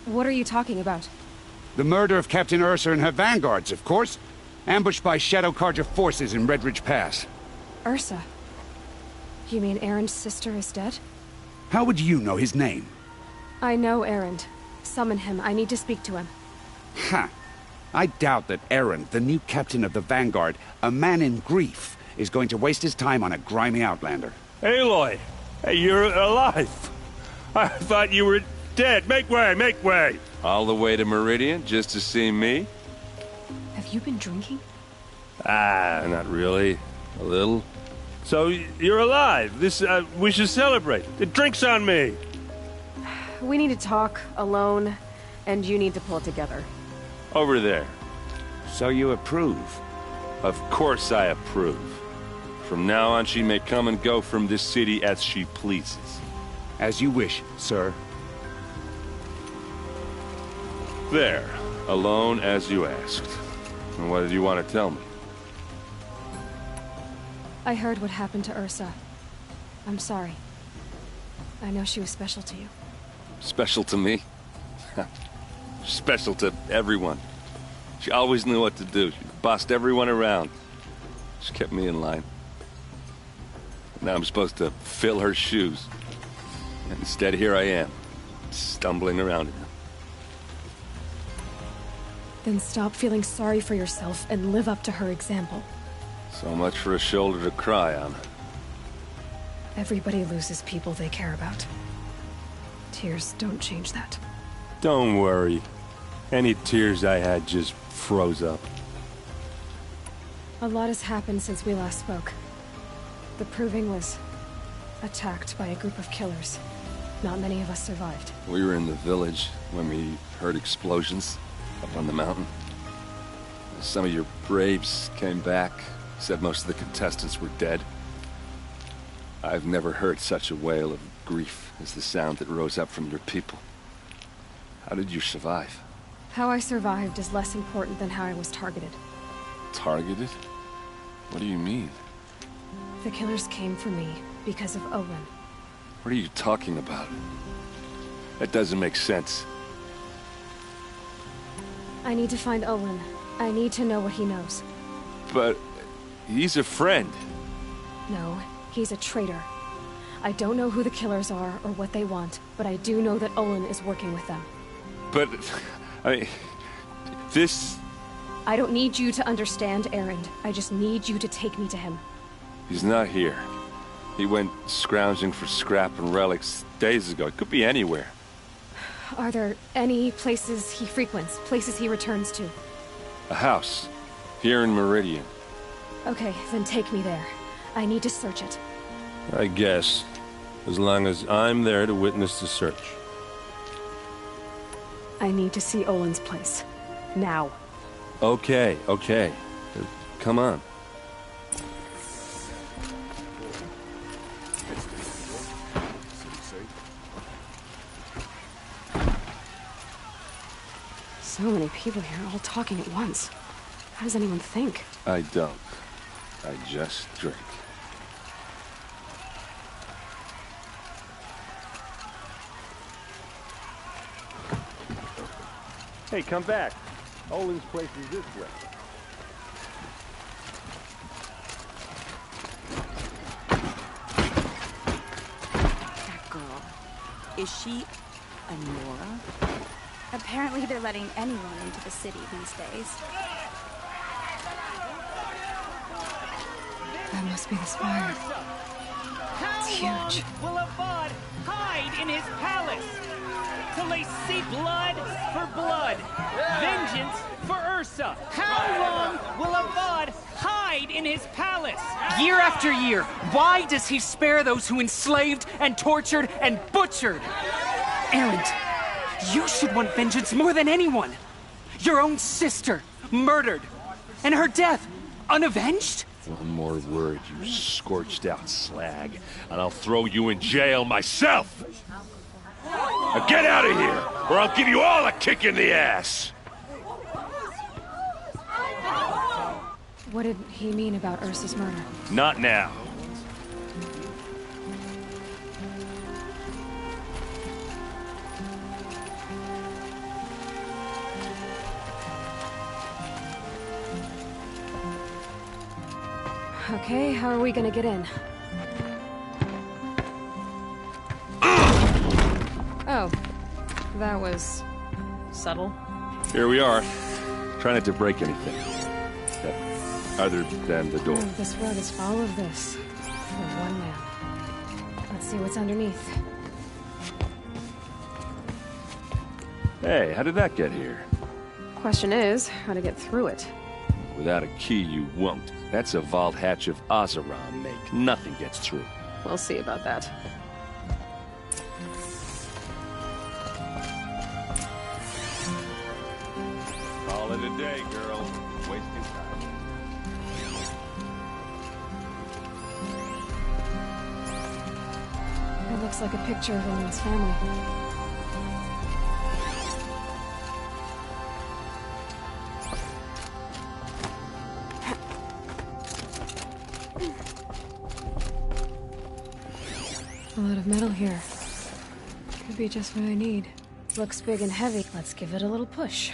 What are you talking about? The murder of Captain Ursa and her vanguards, of course. Ambushed by Shadow Carja forces in Red Ridge Pass. Ursa? You mean Erend's sister is dead? How would you know his name? I know Erend. Summon him. I need to speak to him. Ha! I doubt that Erend, the new captain of the Vanguard, a man in grief, is going to waste his time on a grimy outlander. Aloy! Hey, you're alive! I thought you were dead. Make way, make way! All the way to Meridian just to see me? Have you been drinking? Ah, not really. A little. So, you're alive. We should celebrate. The drink's on me. We need to talk, alone, and you need to pull it together. Over there. So you approve? Of course I approve. From now on, she may come and go from this city as she pleases. As you wish, sir. There. Alone as you asked. And what did you want to tell me? I heard what happened to Ursa. I'm sorry. I know she was special to you. Special to me? Special to everyone. She always knew what to do. She bossed everyone around. She kept me in line. Now I'm supposed to fill her shoes. And instead, here I am, stumbling around in them. Then stop feeling sorry for yourself and live up to her example. So much for a shoulder to cry on. Everybody loses people they care about. Tears don't change that. Don't worry. Any tears I had just froze up. A lot has happened since we last spoke. The Proving was attacked by a group of killers. Not many of us survived. We were in the village when we heard explosions up on the mountain. Some of your braves came back, said most of the contestants were dead. I've never heard such a wail of grief as the sound that rose up from your people. How did you survive? How I survived is less important than how I was targeted. Targeted? What do you mean? The killers came for me because of Owen. What are you talking about? That doesn't make sense. I need to find Owen. I need to know what he knows. But he's a friend. No, he's a traitor. I don't know who the killers are or what they want, but I do know that Owen is working with them. But, I mean, this... I don't need you to understand Erend. I just need you to take me to him. He's not here. He went scrounging for scrap and relics days ago. It could be anywhere. Are there any places he frequents, places he returns to? A house. Here in Meridian. Okay, then take me there. I need to search it. I guess. As long as I'm there to witness the search. I need to see Owen's place. Now. Okay, okay. Come on. So many people here, all talking at once. How does anyone think? I don't. I just drink. Hey, come back. Olin's place is this way. That girl. Is she a Nora? Apparently they're letting anyone into the city these days. That must be the spire. It's huge. Will Avad hide in his palace till they see blood for blood, vengeance for Ursa? How long will Avad hide in his palace? Year after year, why does he spare those who enslaved and tortured and butchered? Erend, you should want vengeance more than anyone. Your own sister, murdered, and her death, unavenged? One more word, you scorched out slag, and I'll throw you in jail myself! Now get out of here, or I'll give you all a kick in the ass! What did he mean about Ursa's murder? Not now. Okay, how are we gonna get in? Oh, that was subtle. Here we are. Try not to break anything. Other than the door. Oh, this road is all of this. For one man. Let's see what's underneath. Hey, how did that get here? Question is, how to get through it. Without a key, you won't. That's a vault hatch of Oseram make. Nothing gets through. We'll see about that. Call it a day, girl. Wasting time. It looks like a picture of Owen's family. A lot of metal here. Could be just what I need. Looks big and heavy. Let's give it a little push.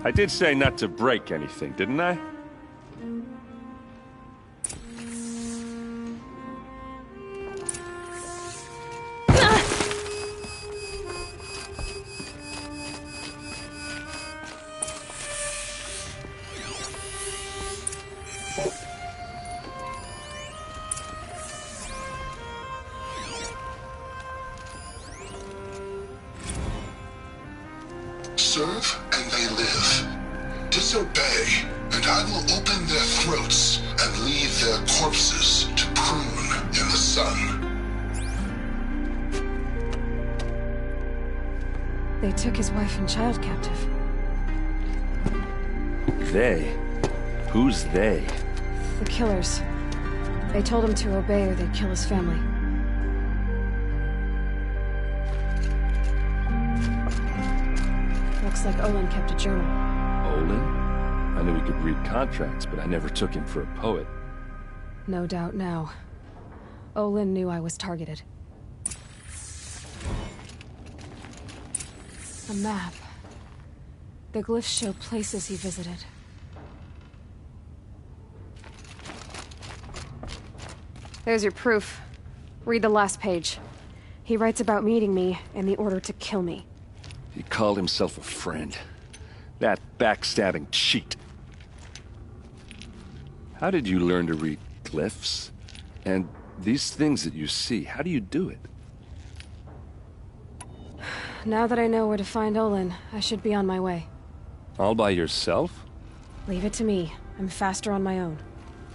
I did say not to break anything, didn't I? Serve and they live. Disobey, and I will open their throats and leave their corpses to prune in the sun. They took his wife and child captive. They? Who's they? The killers. They told him to obey or they'd kill his family. Looks like Olin kept a journal. Olin? I knew he could read contracts, but I never took him for a poet. No doubt now. Olin knew I was targeted. A map. The glyphs show places he visited. There's your proof. Read the last page. He writes about meeting me and the order to kill me. He called himself a friend. That backstabbing cheat. How did you learn to read glyphs? And these things that you see, how do you do it? Now that I know where to find Olin, I should be on my way. All by yourself? Leave it to me. I'm faster on my own.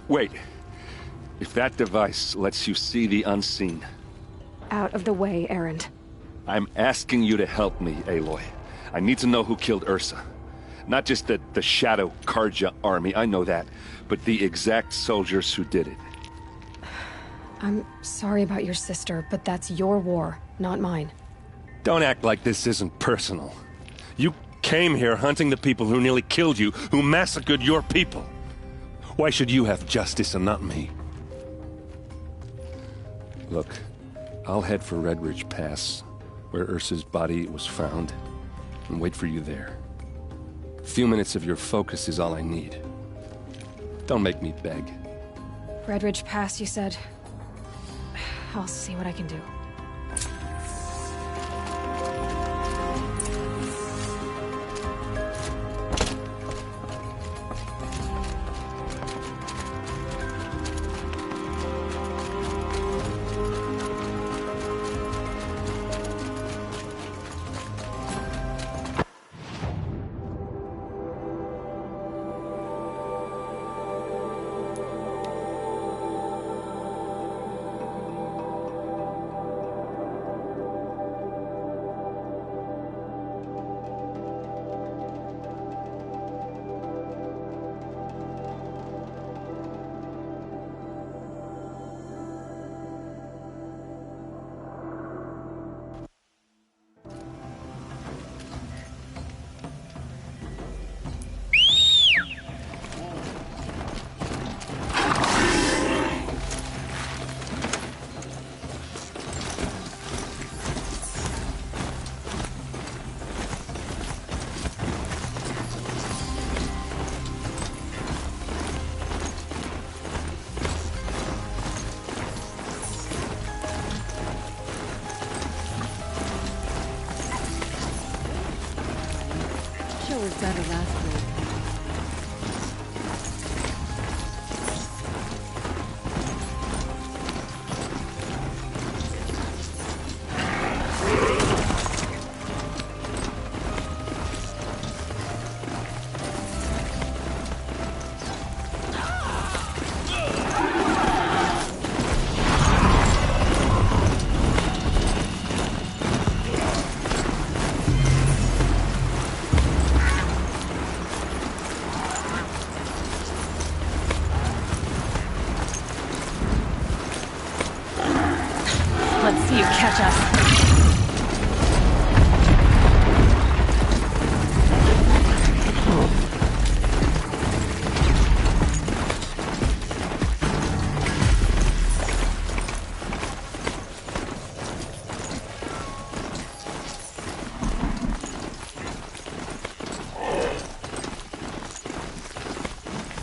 Wait. If that device lets you see the unseen... Out of the way, Erend. I'm asking you to help me, Aloy. I need to know who killed Ursa. Not just the Shadow Karja army, I know that, but the exact soldiers who did it. I'm sorry about your sister, but that's your war, not mine. Don't act like this isn't personal. You came here hunting the people who nearly killed you, who massacred your people. Why should you have justice and not me? Look, I'll head for Red Ridge Pass, where Ursa's body was found, and wait for you there. A few minutes of your focus is all I need. Don't make me beg. Red Ridge Pass, you said? I'll see what I can do. Ursa was better last week. Let's see you catch us.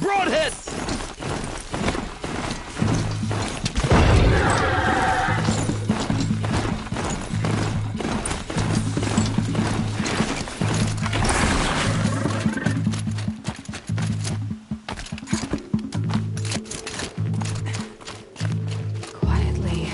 Broadhead! Quietly.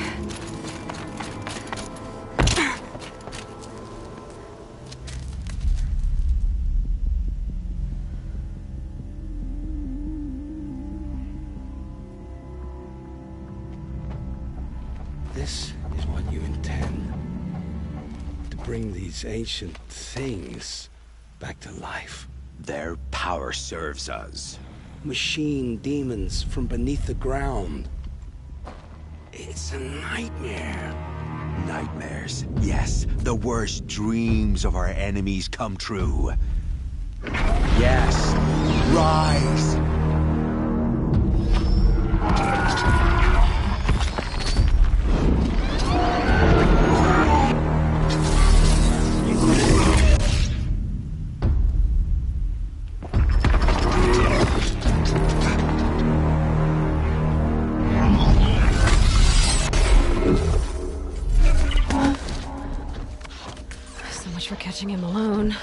This is what you intend. To bring these ancient things back to life. Their power serves us. Machine demons from beneath the ground. It's a nightmare. Nightmares. Yes, the worst dreams of our enemies come true. Yes, rise! So much for catching him alone.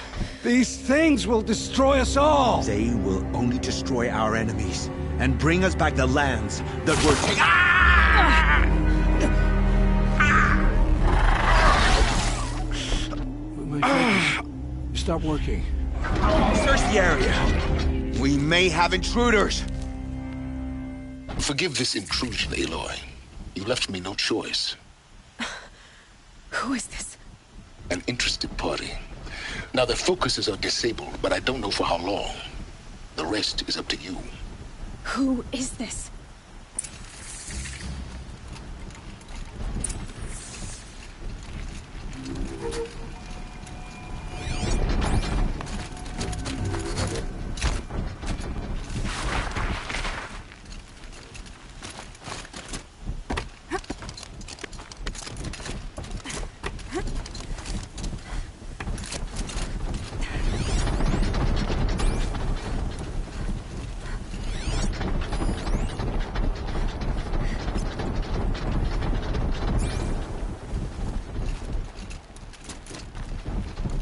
These things will destroy us all! They will only destroy our enemies and bring us back the lands that were taken. My focus. Stop working. Search the area. We may have intruders. Forgive this intrusion, Aloy. You left me no choice. Who is this? An interested party. Now, their focuses are disabled, but I don't know for how long. The rest is up to you. Who is this?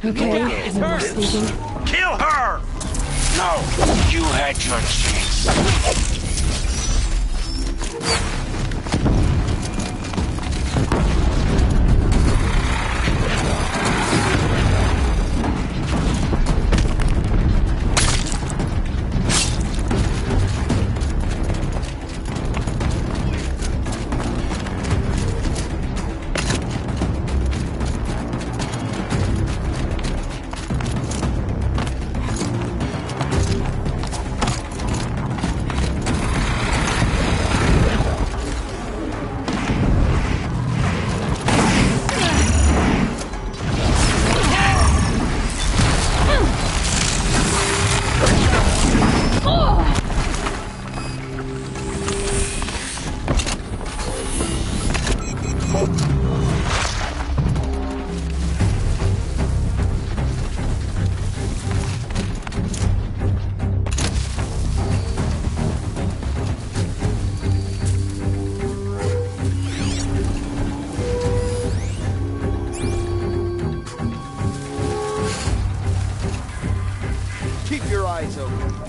Okay, It's her! speaking. Kill her! No! You had your chance. your eyes open.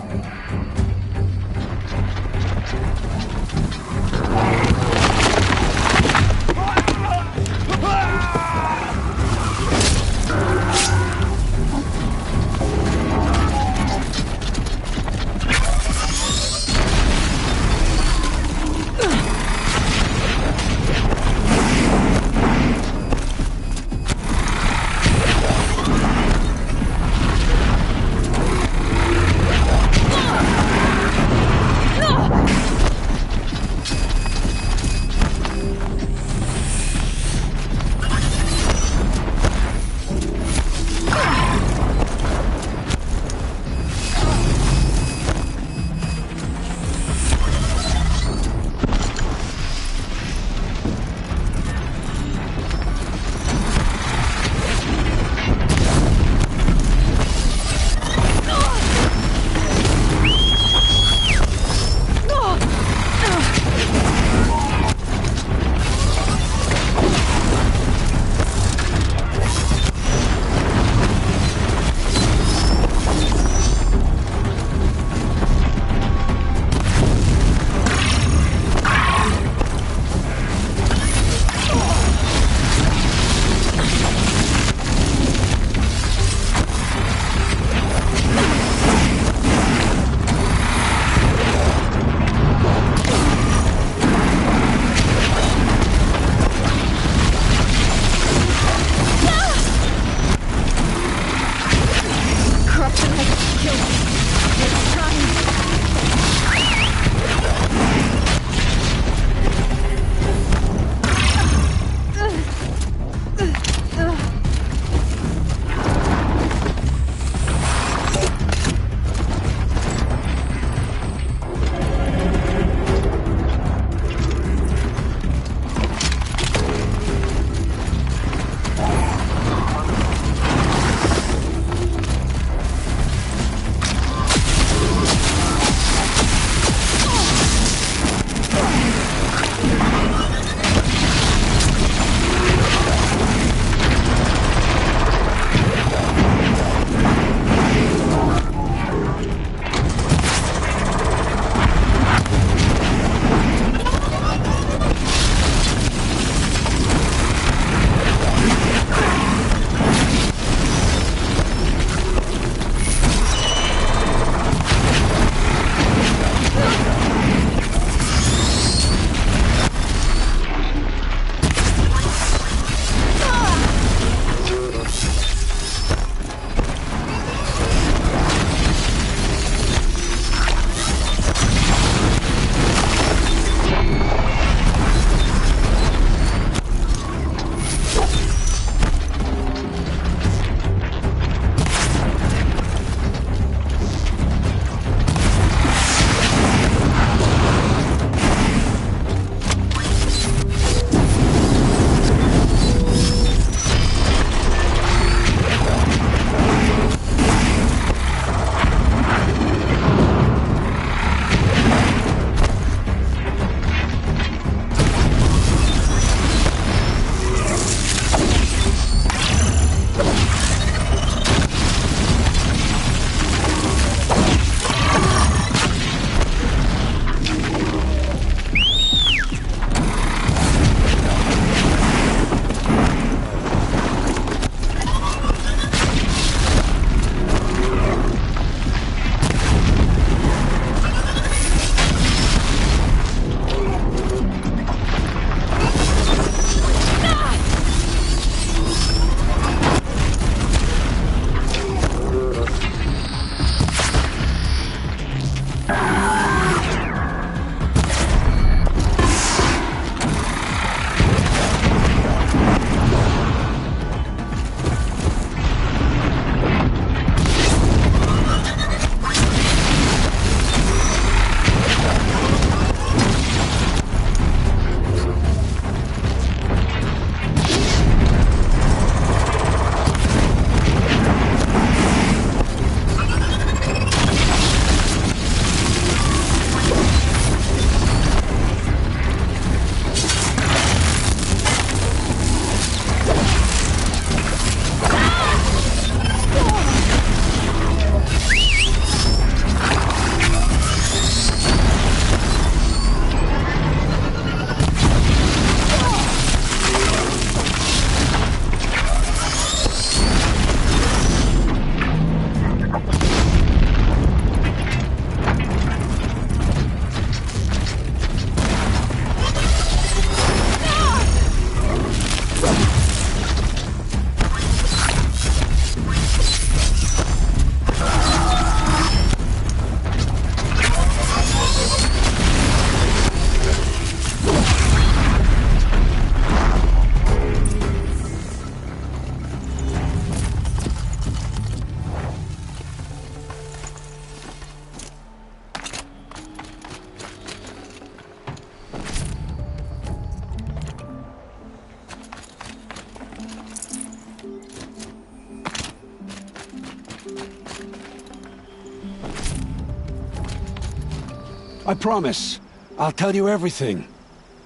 I promise. I'll tell you everything.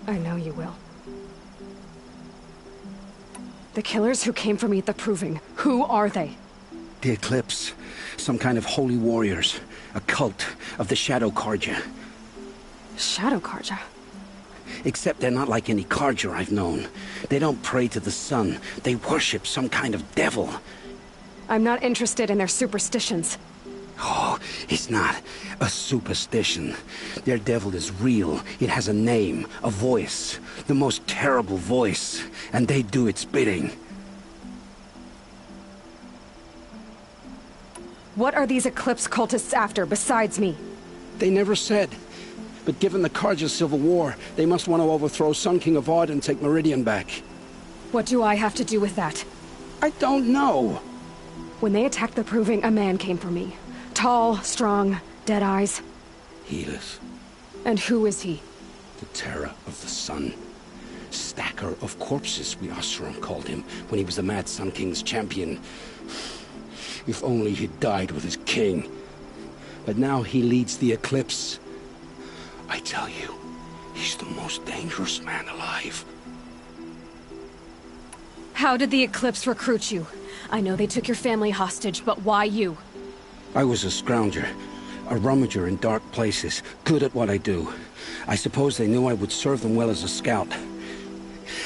I know you will. The killers who came for me at the Proving, who are they? The Eclipse. Some kind of holy warriors. A cult of the Shadow Carja. Shadow Carja? Except they're not like any Carja I've known. They don't pray to the sun. They worship some kind of devil. I'm not interested in their superstitions. Oh, it's not a superstition. Their devil is real. It has a name, a voice. The most terrible voice. And they do its bidding. What are these Eclipse cultists after, besides me? They never said. But given the Carja civil war, they must want to overthrow Sun King Avad and take Meridian back. What do I have to do with that? I don't know. When they attacked the Proving, a man came for me. Tall, strong, dead eyes. Helis. And who is he? The terror of the sun. Stacker of corpses, we Oseram called him, when he was the Mad Sun King's champion. If only he'd died with his king. But now he leads the Eclipse. I tell you, he's the most dangerous man alive. How did the Eclipse recruit you? I know they took your family hostage, but why you? I was a scrounger, a rummager in dark places, good at what I do. I suppose they knew I would serve them well as a scout.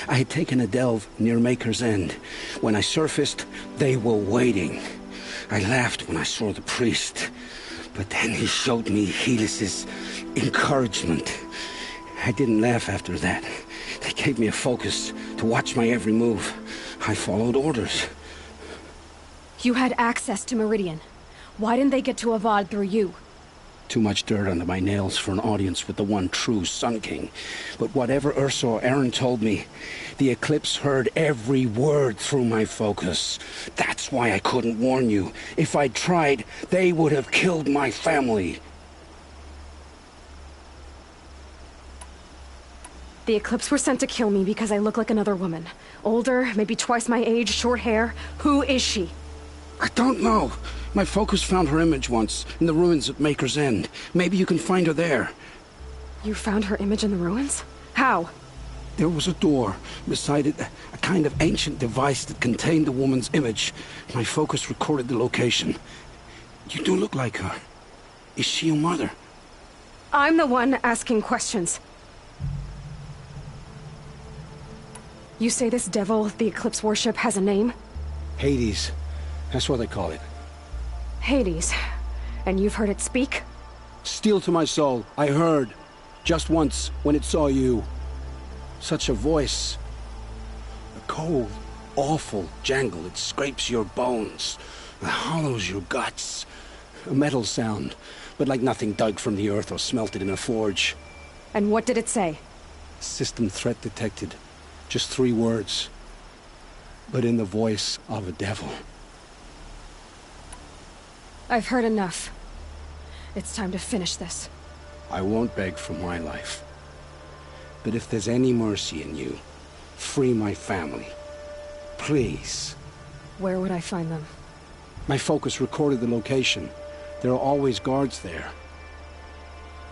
I had taken a delve near Maker's End. When I surfaced, they were waiting. I laughed when I saw the priest, but then he showed me Helis's encouragement. I didn't laugh after that. They gave me a focus to watch my every move. I followed orders. You had access to Meridian. Why didn't they get to Avad through you? Too much dirt under my nails for an audience with the one true Sun King. But whatever Ursa or Aaron told me, the Eclipse heard every word through my focus. That's why I couldn't warn you. If I'd tried, they would have killed my family. The Eclipse were sent to kill me because I look like another woman. Older, maybe twice my age, short hair. Who is she? I don't know. My focus found her image once, in the ruins at Maker's End. Maybe you can find her there. You found her image in the ruins? How? There was a door. Beside it, a kind of ancient device that contained the woman's image. My focus recorded the location. You do look like her. Is she your mother? I'm the one asking questions. You say this devil, the Eclipse worship, has a name? Hades. That's what they call it. Hades. And you've heard it speak? Steel to my soul. I heard. Just once, when it saw you. Such a voice. A cold, awful jangle. It scrapes your bones. It hollows your guts. A metal sound, but like nothing dug from the earth or smelted in a forge. And what did it say? System threat detected. Just 3 words. But in the voice of a devil. I've heard enough. It's time to finish this. I won't beg for my life. But if there's any mercy in you, free my family. Please. Where would I find them? My focus recorded the location. There are always guards there.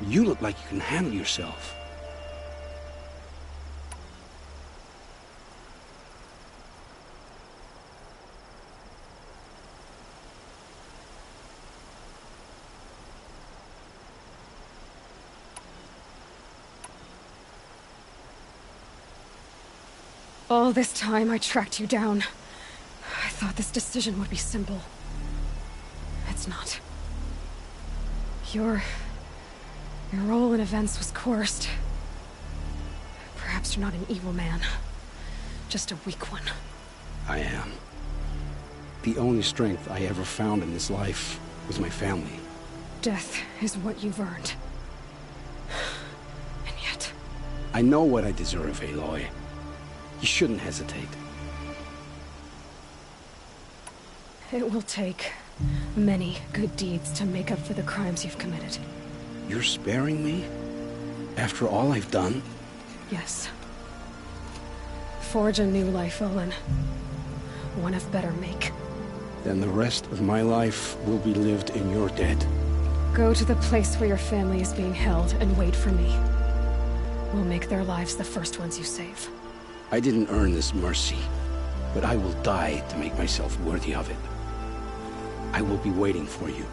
You look like you can handle yourself. All this time I tracked you down. I thought this decision would be simple. It's not. Your role in events was coerced. Perhaps you're not an evil man. Just a weak one. I am. The only strength I ever found in this life was my family. Death is what you've earned. And yet... I know what I deserve, Aloy. You shouldn't hesitate. It will take many good deeds to make up for the crimes you've committed. You're sparing me? After all I've done? Yes. Forge a new life, Olin. One of better make. Then the rest of my life will be lived in your debt. Go to the place where your family is being held and wait for me. We'll make their lives the first ones you save. I didn't earn this mercy, but I will die to make myself worthy of it. I will be waiting for you.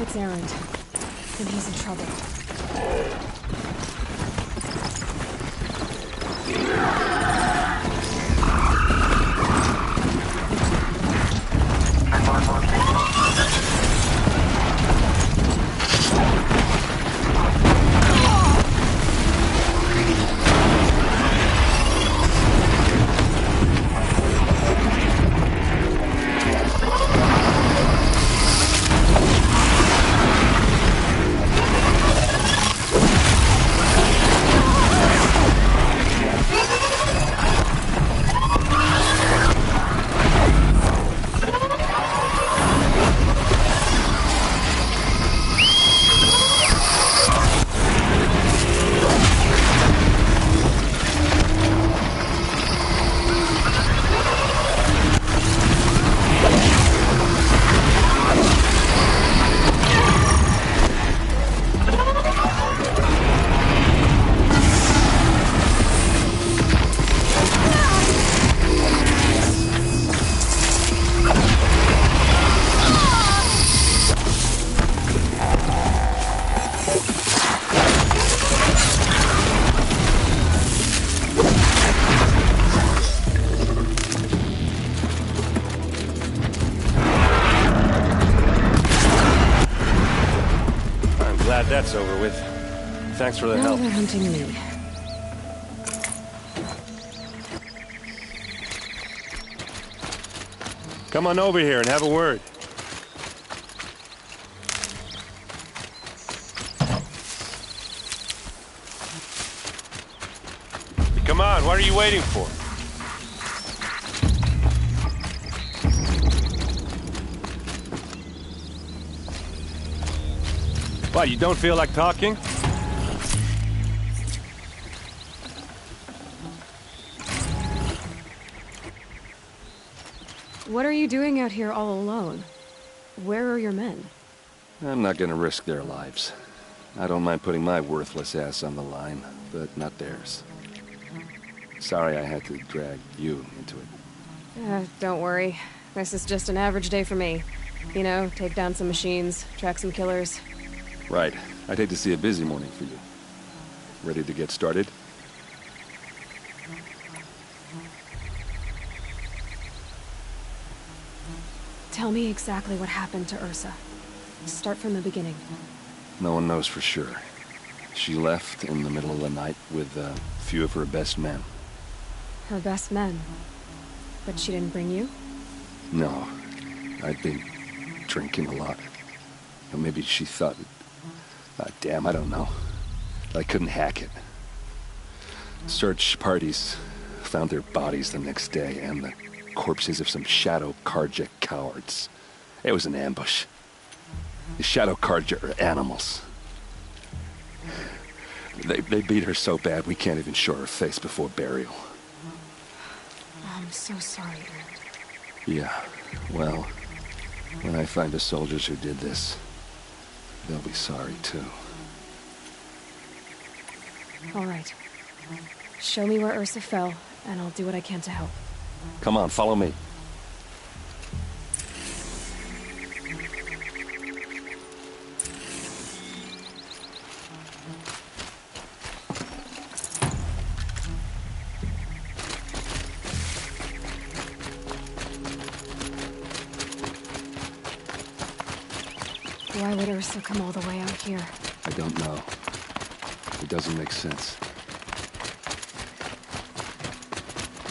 It's Erend, and he's in trouble. That's over with. Thanks for the Now help. they're hunting me. Come on over here and have a word. Come on, what are you waiting for? What, you don't feel like talking? What are you doing out here all alone? Where are your men? I'm not gonna risk their lives. I don't mind putting my worthless ass on the line, but not theirs. Sorry I had to drag you into it. Don't worry. This is just an average day for me. You know, take down some machines, track some killers. Right. I'd hate to see a busy morning for you. Ready to get started? Tell me exactly what happened to Ursa. Start from the beginning. No one knows for sure. She left in the middle of the night with a few of her best men. Her best men? But she didn't bring you? No. I'd been drinking a lot. Or maybe she thought... damn, I don't know. I couldn't hack it. Search parties found their bodies the next day, and the corpses of some shadow Karja cowards. It was an ambush. The Shadow Carja are animals. They beat her so bad we can't even show her face before burial. I'm so sorry, Erend. Yeah, well, when I find the soldiers who did this, they'll be sorry too. All right. Show me where Ursa fell, and I'll do what I can to help. Come on, follow me. Why would Ursa come all the way out here? I don't know. It doesn't make sense.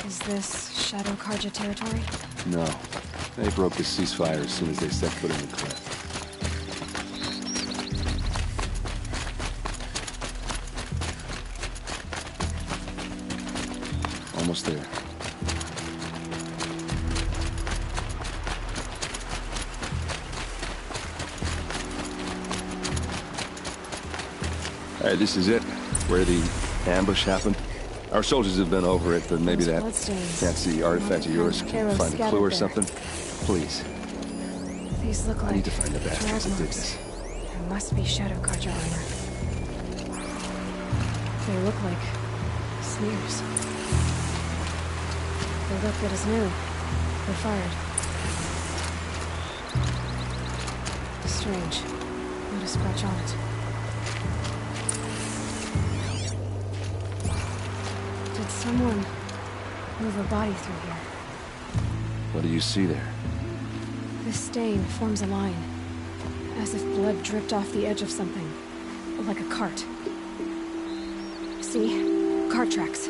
Is this Shadow Carja territory? No. They broke the ceasefire as soon as they set foot in the cliff. Almost there. All right, this is it, where the ambush happened. Our soldiers have been over it, but maybe that fancy artifact of yours can find a clue or something. Please. These look like I need to find the bastards who did this. There must be Shadow Carja armor. They look like sneers. They look good as new. They're fired. Strange. Not a scratch on it. Did someone move a body through here? What do you see there? This stain forms a line, as if blood dripped off the edge of something, like a cart. See? Cart tracks.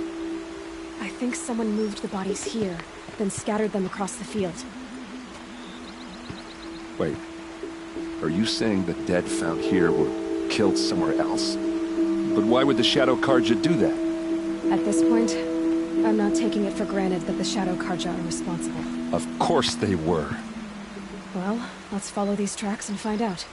I think someone moved the bodies here, then scattered them across the field. Wait. Are you saying the dead found here were killed somewhere else? But why would the Shadow Carja do that? At this point, I'm not taking it for granted that the Shadow Carja are responsible. Of course they were. Well, let's follow these tracks and find out.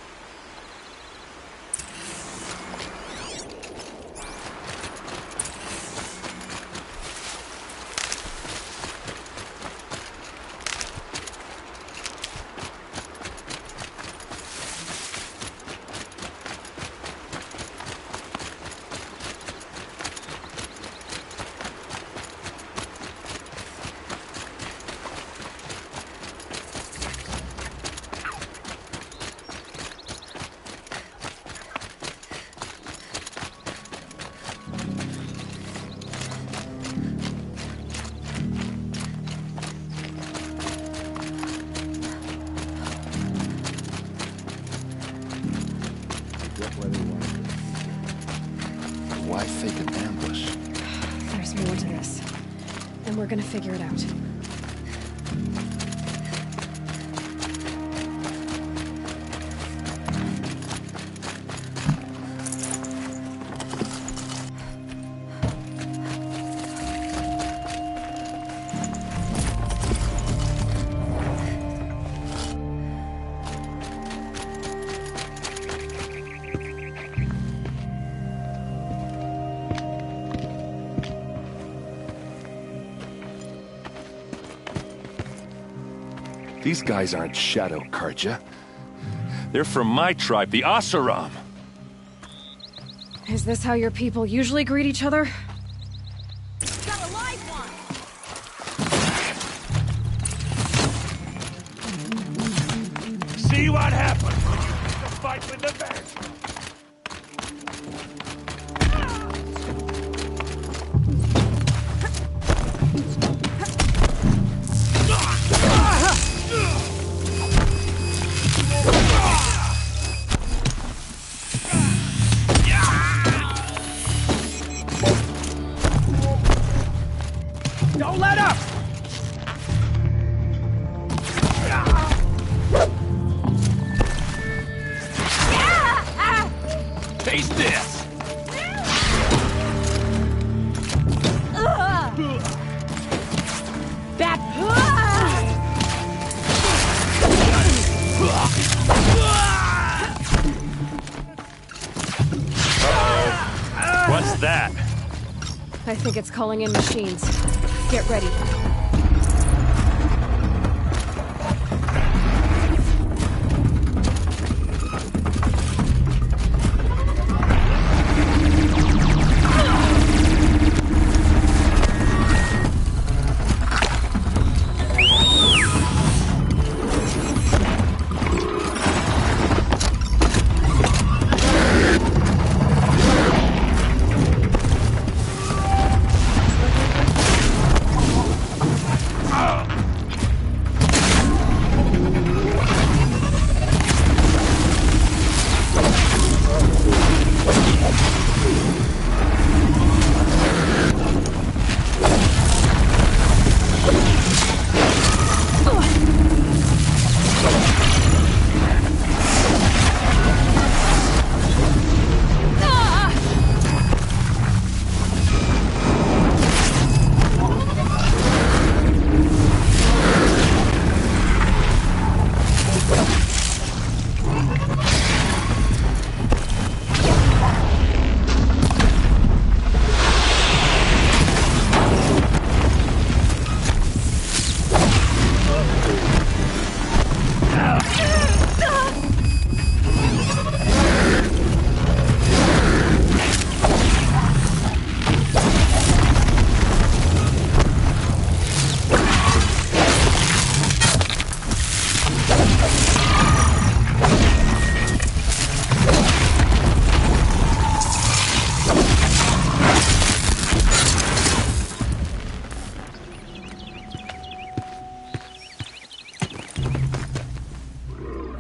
Why fake an ambush? There's more to this, and we're gonna figure it out. These guys aren't Shadow Carja. They're from my tribe, the Oseram. Is this how your people usually greet each other? Got a live one! See what happens when you pick a fight with the best. Don't let up! I think it's calling in machines. Get ready.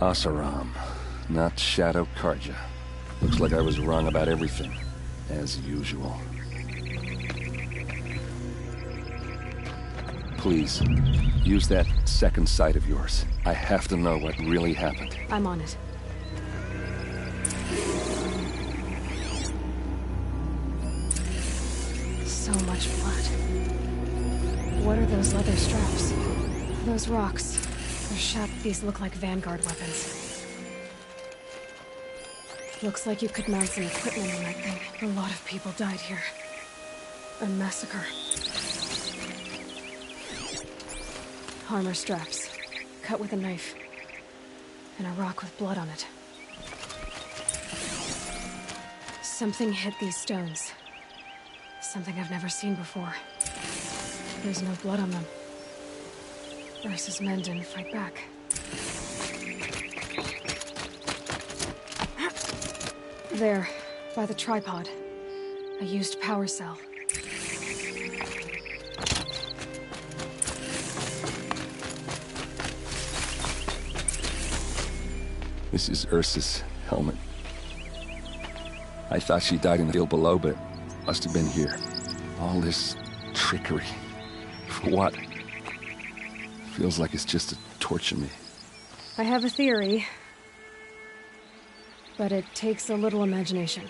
Asaram, not Shadow Karja. Looks like I was wrong about everything, as usual. Please, use that second sight of yours. I have to know what really happened. I'm on it. So much blood. What are those leather straps? Those rocks. These look like Vanguard weapons. Looks like you could mount some equipment on that thing. A lot of people died here. A massacre. Armor straps. Cut with a knife. And a rock with blood on it. Something hit these stones. Something I've never seen before. There's no blood on them. Ursa's men didn't fight back. There, by the tripod. A used power cell. This is Ursa's helmet. I thought she died in the field below, but must have been here. All this trickery. For what? Feels like it's just to torture me. I have a theory. But it takes a little imagination.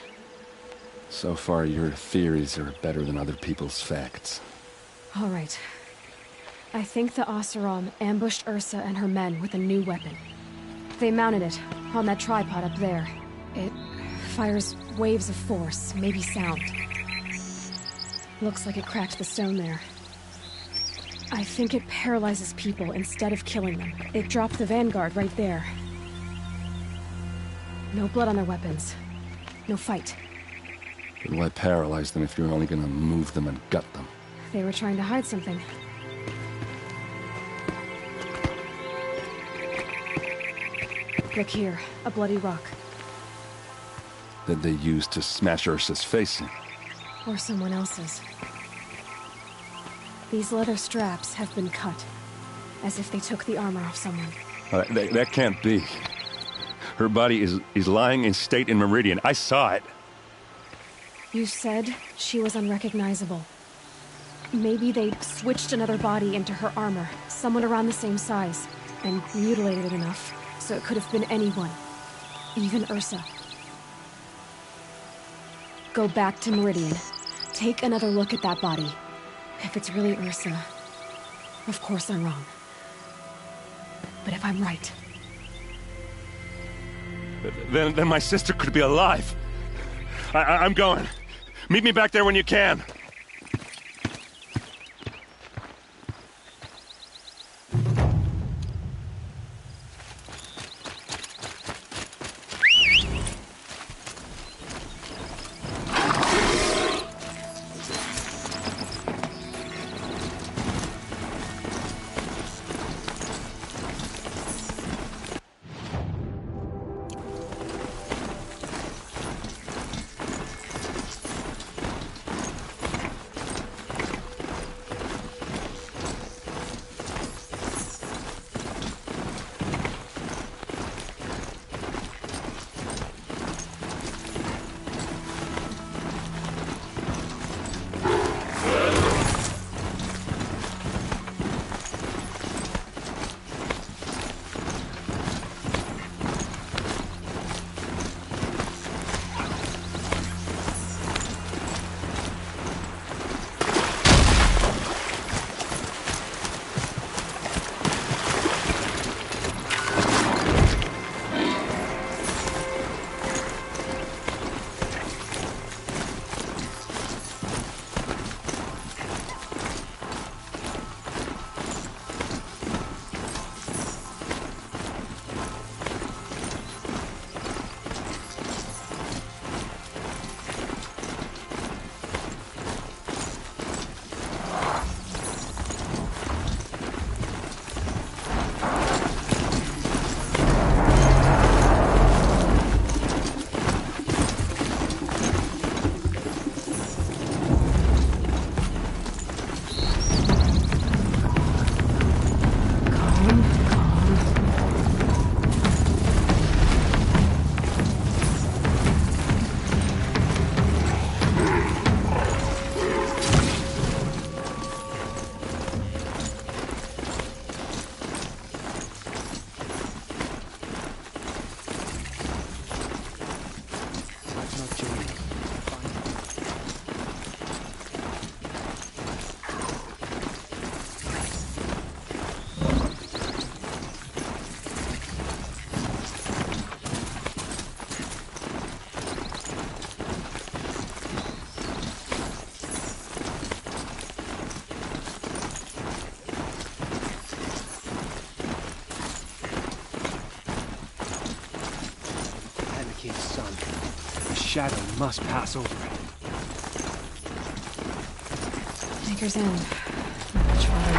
So far, your theories are better than other people's facts. All right. I think the Oseram ambushed Ursa and her men with a new weapon. They mounted it on that tripod up there. It fires waves of force, maybe sound. Looks like it cracked the stone there. I think it paralyzes people instead of killing them. It dropped the Vanguard right there. No blood on their weapons. No fight. But why paralyze them if you're only gonna move them and gut them? They were trying to hide something. Look here, a bloody rock. That they used to smash Ursa's face in. Or someone else's. These leather straps have been cut, as if they took the armor off someone. That can't be. Her body is lying in state in Meridian. I saw it. You said she was unrecognizable. Maybe they switched another body into her armor, someone around the same size, and mutilated it enough, so it could have been anyone. Even Ursa. Go back to Meridian. Take another look at that body. If it's really Ursa, of course I'm wrong. But if I'm right... Then my sister could be alive. I'm going. Meet me back there when you can. shadow must pass over it. Maker's End. Not much farther.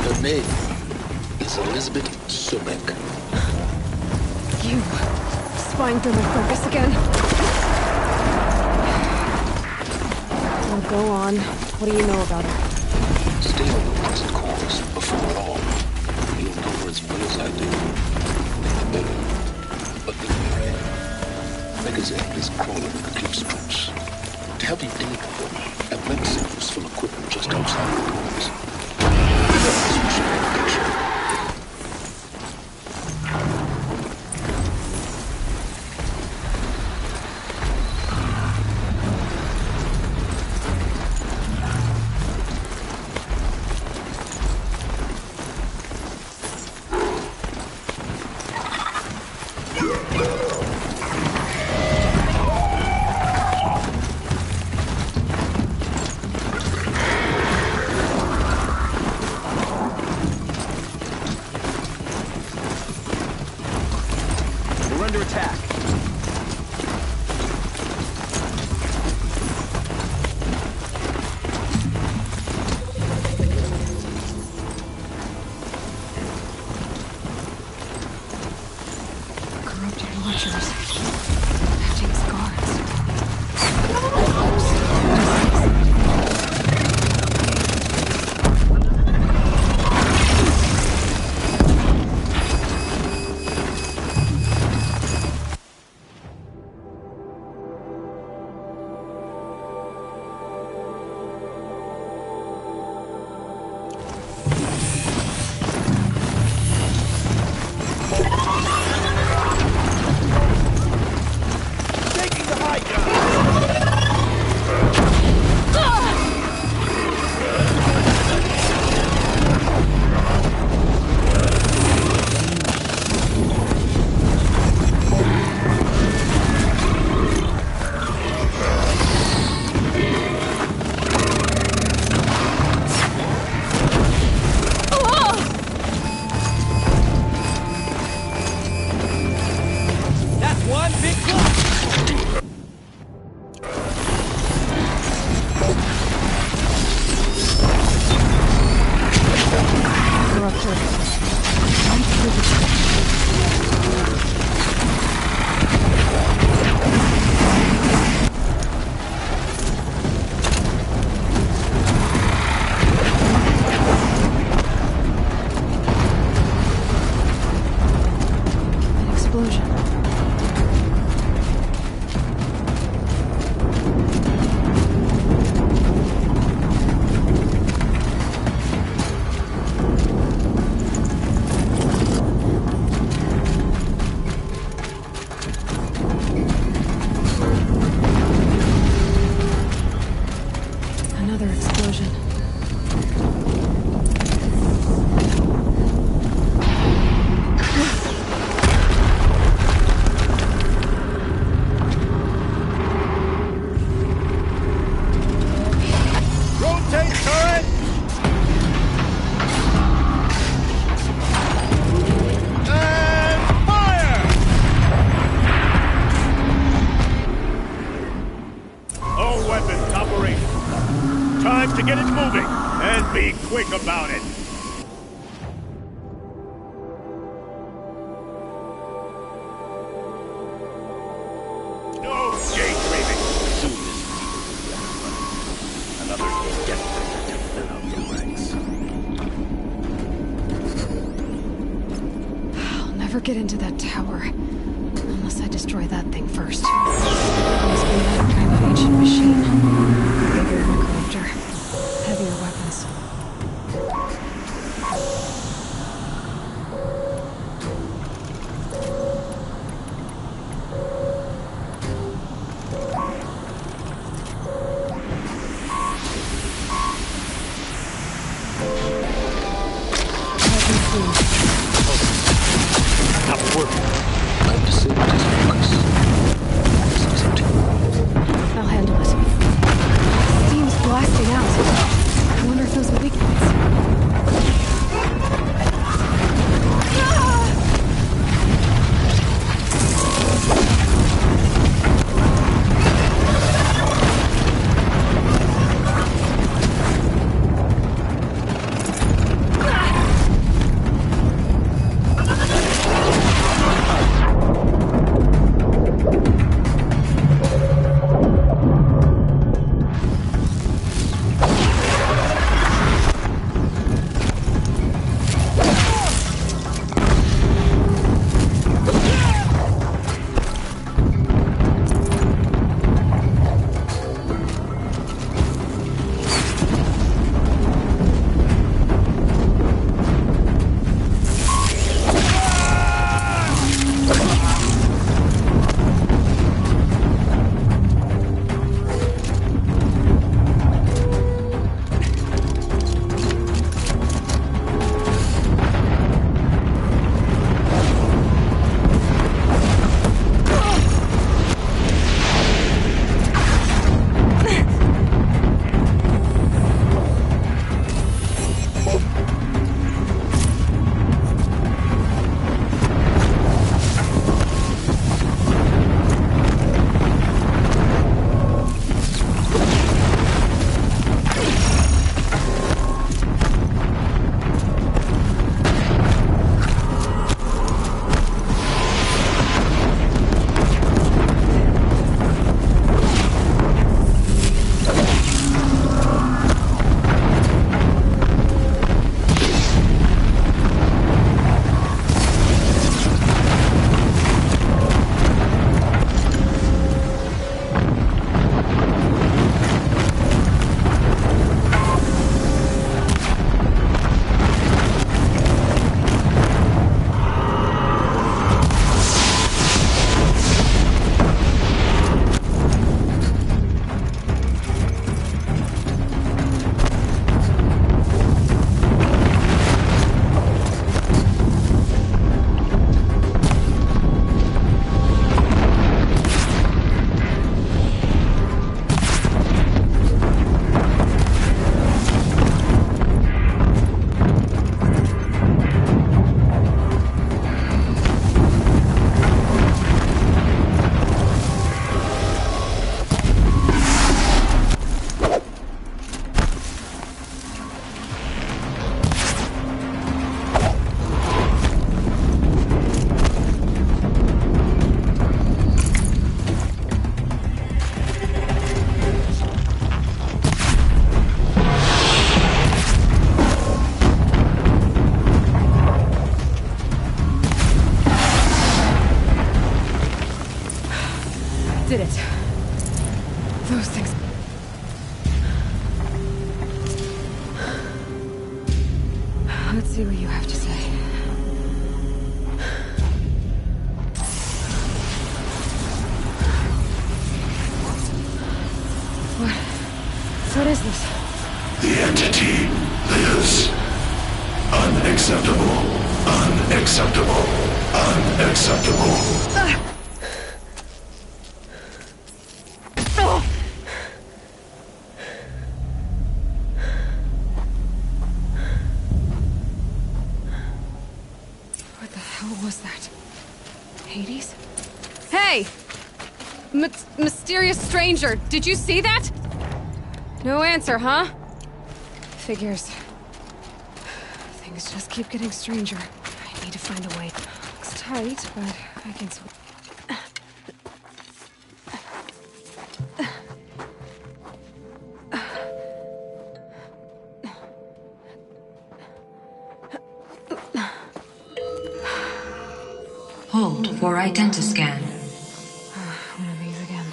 Her name is Elizabeth Sobek. You spying through my focus again? Well, go on. What do you know about her? Stay on the present course before it all. You'll know her as well as I do. Better. But be wary. Maker's End is crawling with the cliff strips. To help you deal with them, I've left signals from equipment just outside the doors. To get it moving, and be quick about it. No daydreaming. Soon this another desperate to fill out the ranks. I'll never get into that tower unless I destroy that thing first. It must be another kind of ancient machine. Bigger than a corruptor. Heavier weapons. I've disabled his focus. This is up to you. did it. Those things... Let's see what you have to say. What is this? The entity lives. Unacceptable. Unacceptable. Unacceptable. What the hell was that? Hades? Hey! Mysterious stranger, did you see that? No answer, huh? Figures. Things just keep getting stranger. I need to find a way. Looks tight, but I can... Hold for identiscan. One of these again.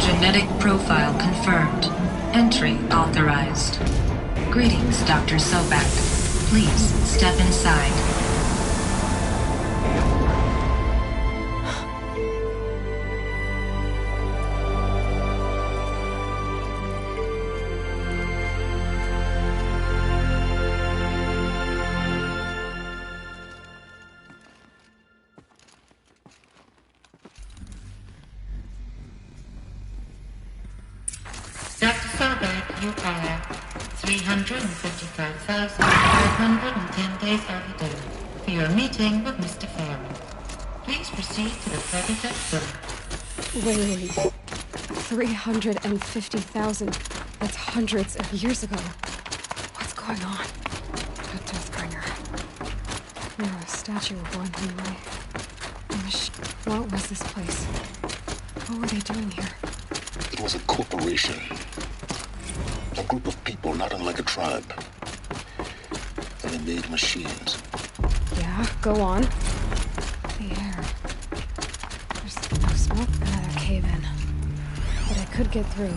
Genetic profile confirmed. Entry authorized. Greetings, Dr. Sobak. Please step inside. Dr. Sobak, you are 355,510 days overdue for your meeting with Mr. Farrell. Please proceed to the Predator Zone. Wait. 350,000. That's hundreds of years ago. What's going on? A Deathbringer. Or a statue of one, anyway. What was this place? What were they doing here? It was a corporation. A group of people not unlike a tribe. And they made machines. Yeah, go on. The air. There's no smoke. Another cave-in. But I could get through.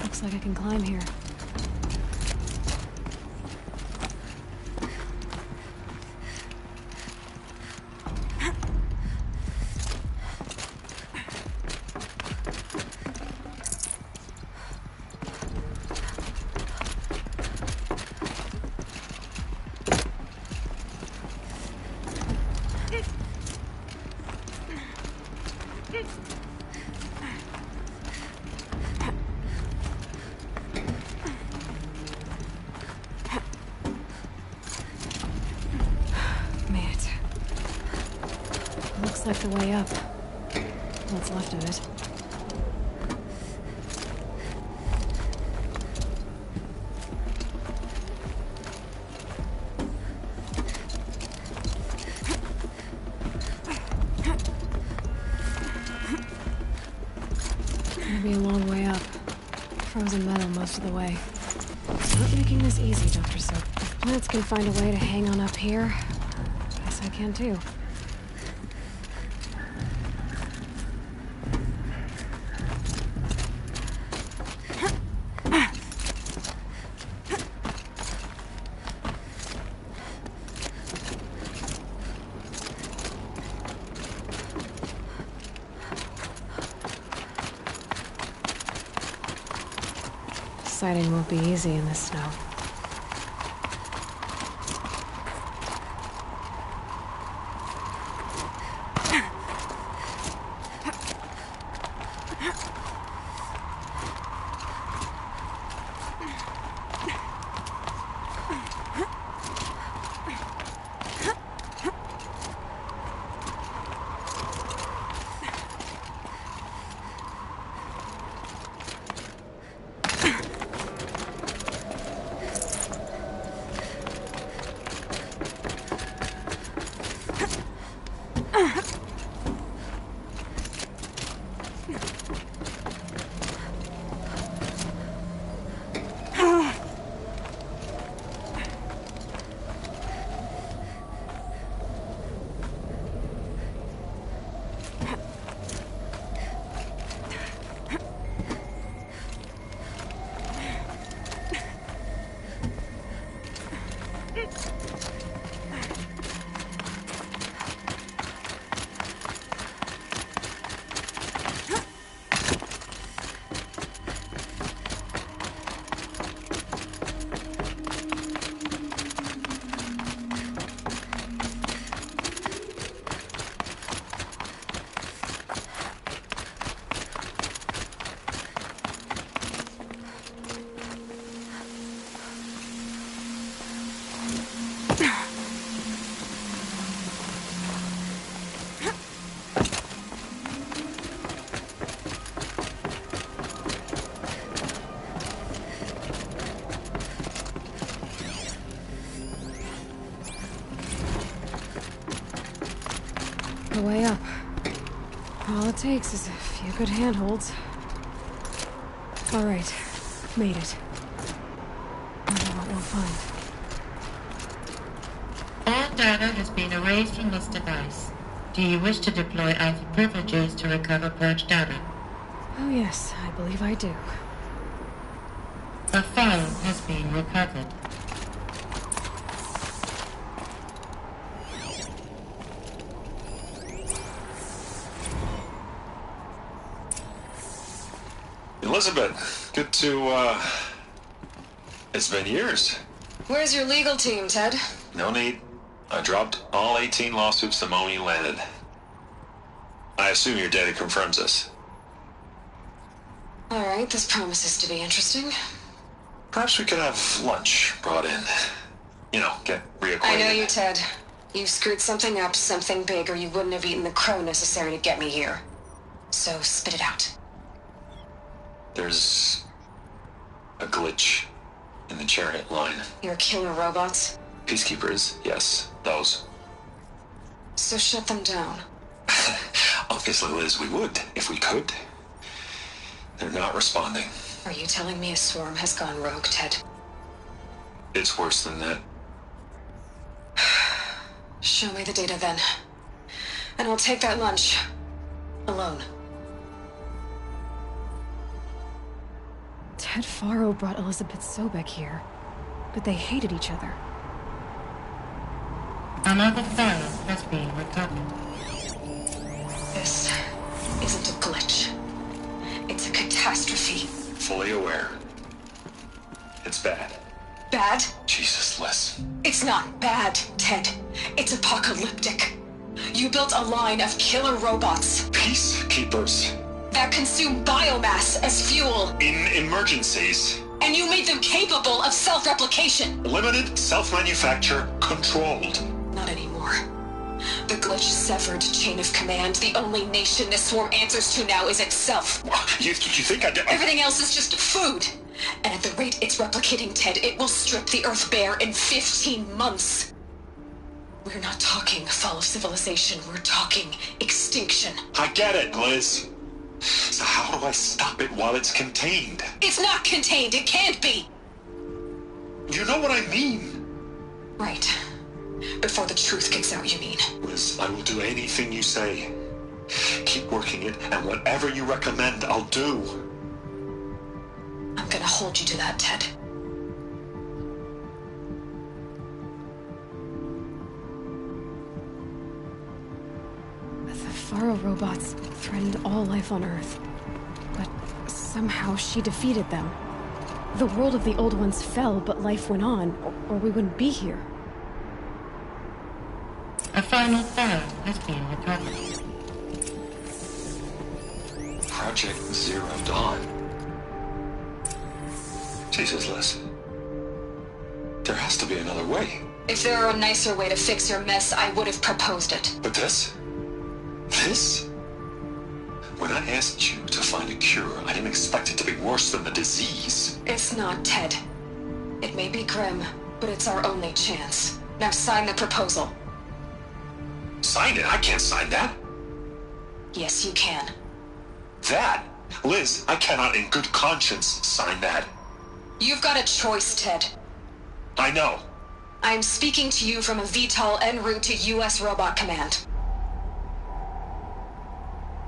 Looks like I can climb here. Looks like the way up. What's left of it. Gonna be a long way up. Frozen metal most of the way. Not making this easy, Dr. Soap. If plants can find a way to hang on up here, guess I can too. Sighting won't be easy in this snow. the way up. All it takes is a few good handholds. All right, made it. Wonder what we'll find. All data has been erased from this device. Do you wish to deploy Alpha privileges to recover purged data? Oh yes, I believe I do. A file has been recovered. Elizabeth, good to, it's been years. Where's your legal team, Ted? No need. I dropped all 18 lawsuits the moment you landed. I assume your data confirms this. All right, this promises to be interesting. Perhaps we could have lunch brought in. You know, get reacquainted. I know you, Ted. You screwed something up, something big, or you wouldn't have eaten the crow necessary to get me here. So spit it out. There's a glitch in the chariot line. Your killer robots? Peacekeepers, yes, those. So shut them down. Obviously, Liz, we would, if we could. They're not responding. Are you telling me a swarm has gone rogue, Ted? It's worse than that. Show me the data then. And I'll take that lunch. Alone. Ted Faro brought Elizabeth Sobek here, but they hated each other. Another file has been recovered. This isn't a glitch. It's a catastrophe. Fully aware. It's bad. Bad? Jesus, Liz. It's not bad, Ted. It's apocalyptic. You built a line of killer robots. Peacekeepers. That consume biomass as fuel. In emergencies. And you made them capable of self-replication. Limited, self-manufacture, controlled. Not anymore. The glitch severed chain of command. The only nation this swarm answers to now is itself. You think I did? Everything else is just food. And at the rate it's replicating, Ted, it will strip the Earth bare in 15 months. We're not talking fall of civilization. We're talking extinction. I get it, Liz. So how do I stop it while it's contained? It's not contained. It can't be. You know what I mean. Right. Before the truth gets out, you mean? Liz, I will do anything you say. Keep working it, and whatever you recommend, I'll do. I'm gonna hold you to that, Ted. The Faro robots threatened all life on Earth. But somehow she defeated them. The world of the old ones fell, but life went on, or we wouldn't be here. A final file has been recovered. Project Zero Dawn. Jesus, Liz. There has to be another way. If there were a nicer way to fix your mess, I would have proposed it. But this? This? When I asked you to find a cure, I didn't expect it to be worse than the disease. It's not, Ted. It may be grim, but it's our only chance. Now sign the proposal. Sign it? I can't sign that. Yes, you can. That? Liz, I cannot in good conscience sign that. You've got a choice, Ted. I know. I am speaking to you from a VTOL en route to U.S. Robot Command.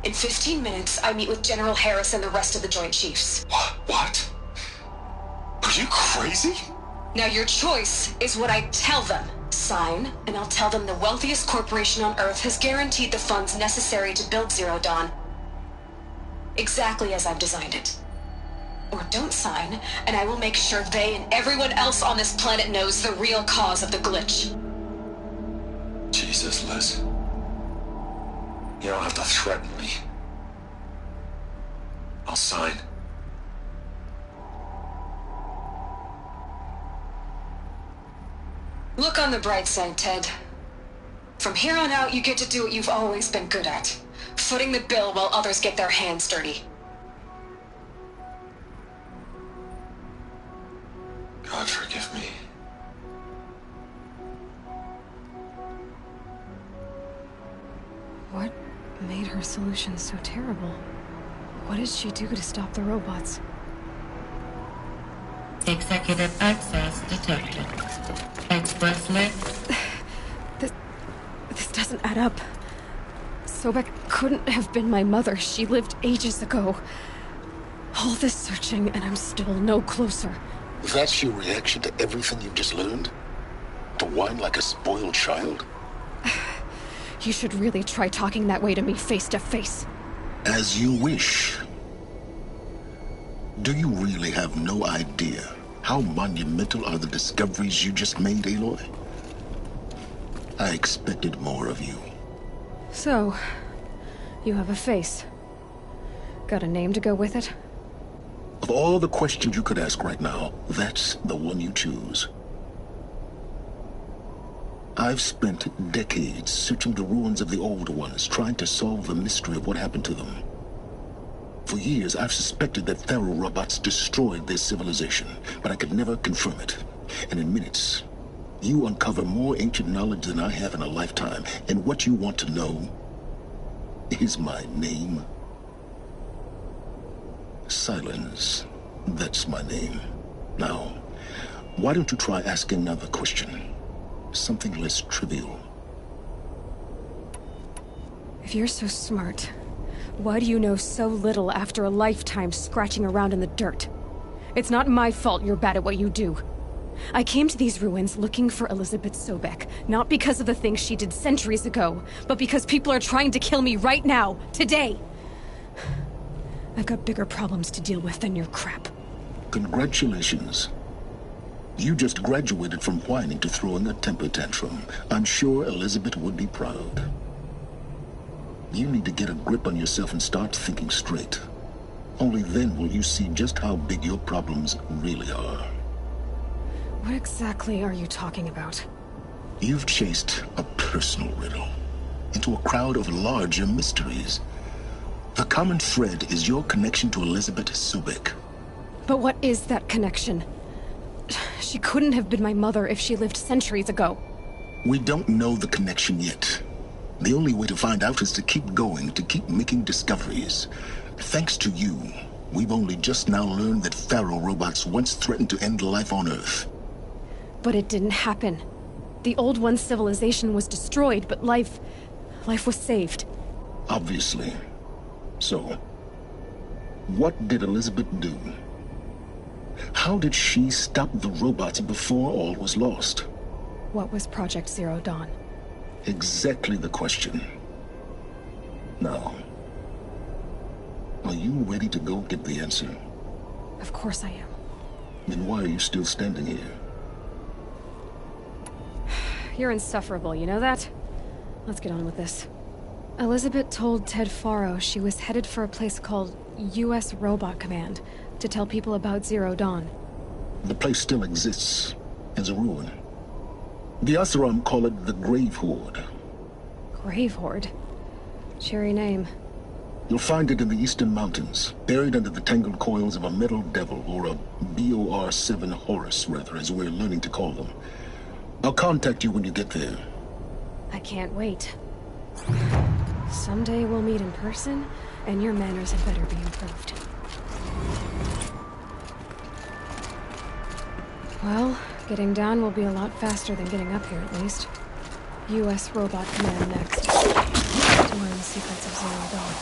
In 15 minutes, I meet with General Harris and the rest of the Joint Chiefs. What? Are you crazy? Now your choice is what I tell them. Sign, and I'll tell them the wealthiest corporation on Earth has guaranteed the funds necessary to build Zero Dawn. Exactly as I've designed it. Or don't sign, and I will make sure they and everyone else on this planet knows the real cause of the glitch. Jesus, Liz. You don't have to threaten me. I'll sign. Look on the bright side, Ted. From here on out, you get to do what you've always been good at. Footing the bill while others get their hands dirty. God forgive me. What her solution so terrible? What did she do to stop the robots? Executive access detected. Express list. This doesn't add up. Sobek couldn't have been my mother. She lived ages ago. All this searching, and I'm still no closer. That's your reaction to everything you've just learned? To whine like a spoiled child? You should really try talking that way to me face to face. As you wish. Do you really have no idea how monumental are the discoveries you just made, Aloy? I expected more of you. So, you have a face. Got a name to go with it? Of all the questions you could ask right now, that's the one you choose. I've spent decades searching the ruins of the old ones, trying to solve the mystery of what happened to them. For years, I've suspected that Faro robots destroyed their civilization, but I could never confirm it. And in minutes, you uncover more ancient knowledge than I have in a lifetime, and what you want to know is my name. Silence. That's my name. Now, why don't you try asking another question? Something less trivial. If you're so smart, why do you know so little after a lifetime scratching around in the dirt? It's not my fault you're bad at what you do. I came to these ruins looking for Elizabeth Sobek, not because of the things she did centuries ago, but because people are trying to kill me right now, today. I've got bigger problems to deal with than your crap. Congratulations. You just graduated from whining to throwing a temper tantrum. I'm sure Elizabeth would be proud. You need to get a grip on yourself and start thinking straight. Only then will you see just how big your problems really are. What exactly are you talking about? You've chased a personal riddle into a crowd of larger mysteries. The common thread is your connection to Elizabeth Sobek. But what is that connection? She couldn't have been my mother if she lived centuries ago. We don't know the connection yet. The only way to find out is to keep going, to keep making discoveries. Thanks to you, we've only just now learned that Faro robots once threatened to end life on Earth. But it didn't happen. The Old One's civilization was destroyed, but life was saved. Obviously. So, what did Elizabeth do? How did she stop the robots before all was lost? What was Project Zero Dawn? Exactly the question. Now, are you ready to go get the answer? Of course I am. Then why are you still standing here? You're insufferable, you know that? Let's get on with this. Elizabeth told Ted Faro she was headed for a place called U.S. Robot Command to tell people about Zero Dawn. The place still exists as a ruin. The Asaram call it the Grave Horde. Grave Horde? Cheery name. You'll find it in the Eastern Mountains, buried under the tangled coils of a metal devil, or a BOR-7 Horus, rather, as we're learning to call them. I'll contact you when you get there. I can't wait. Someday we'll meet in person, and your manners had better be improved. Well, getting down will be a lot faster than getting up here, at least. U.S. Robot Command next. To learn the secrets of Zero Dawn.